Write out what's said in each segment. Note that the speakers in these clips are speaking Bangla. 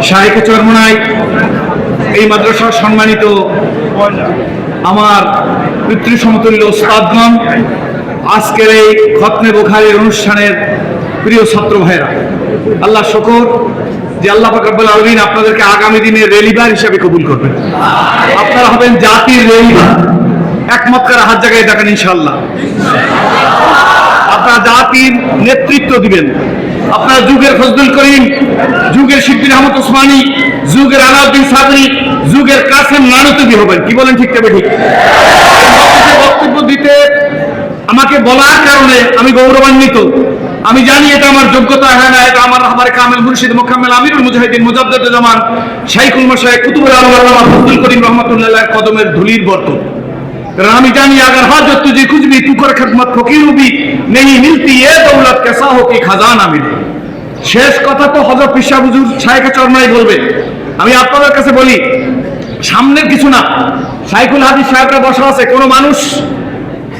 শাইখে চরমোনাই এই মাদ্রাসার সম্মানিত আমার পিতৃ সমতুল্য উস্তাদগণ, আজকের এই খতমে বুখারীর অনুষ্ঠানের প্রিয় ছাত্র ভাইরা, আল্লাহ শুকর যে আল্লাহ পাক রব্বুল আলামিন আপনাদেরকে আগামী দিনে রেলিবার হিসেবে কবুল করবেন। আপনারা হবেন জাতির রেলিবার। একমত করে হাত জায়গায় দেখেন ইনশাআল্লাহ। আপনারা জাতির নেতৃত্ব দিবেন। আপনারা যুগের ফজলুল করিম, যুগের শিববির আহমদ ওসমানী, যুগের আলাউদ্দিন সাদরি, যুগের কাসেম নানুতুবি হবেন। কি বলেন, ঠিক তবে ঠিক? বক্তব্য দিতে আমাকে বলার কারণে আমি গৌরবান্বিত। আমি জানি এটা আমার যোগ্যতা হয় না, এটা আমার কামেল মুর্শিদ মোকাম্মেল আমিরুল মুজাহিদিন মুজাদ্দেদে জামান শাইখুল মাশায়েখ কুতুবুল আলম আল্লামা ফজলুল করিম রাহমাতুল্লাহির কদমের ধুলির বরকত। কারণ আমি জানি আগার হাজত তুঝে কুছ ভি তু কর খিদমত ফকির ভি নেহি মিলতি এ দৌলত কেসা হো কি খাজানা মিলে। শেষ কথা তো হযরত পীর সাহেব হুজুর শাইখে চরমোনাই বলবে। আমি আপনাদের কাছে বলি, সামনের কিছু না, শাইখুল হাদিস সাহেবরা বসা আছে। কোন মানুষ,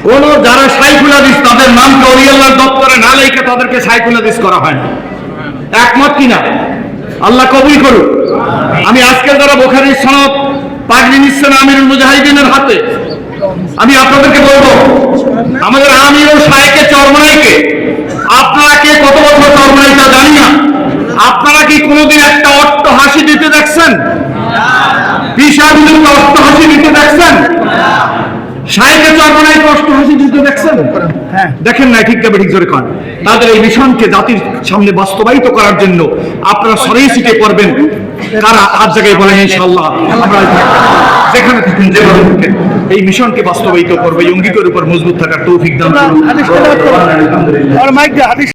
কোন যারা শাইখুল হাদিস তাদের নামকে ওলি আল্লাহর দপ্তরে না লেখে তাদেরকে শাইখুল হাদিস করা হয় না। একমত কিনা? আল্লাহ কবুল করুক। আমি আজকে যারা বুখারীর সনদ পাগড়ি নিচ্ছেন আমিরুল মুজাহিদিনের হাতে, আমি আপনাদেরকে বলবো, আমাদের আমির ও শাইখে চরমোনাইকে আপনারা কে কত বছর চরমোনাইটা জানি না, আপনারা কি কোনোদিন একটা অট্ট হাসি দিতে দেখছেন? বিশাল অট্ট হাসি দিতে দেখছেন? শাইখে চরমোনাই কষ্ট হাসি দিতে দেখছেন? দেখেন না? ঠিক তবে ঠিক জোরে করেন। তাদের এই মিশনকে জাতির সামনে বাস্তবায়িত করার জন্য আপনারা সরেই সিটে করবেন। কারা হাত জায়গায় বলেন ইনশাআল্লাহ। আমরা যেখানে থাকেন, যেভাবে থাকেন, এই মিশনকে বাস্তবায়িত করবে, এই অঙ্গীকারের উপর মজবুত থাকার তৌফিক দান করুন।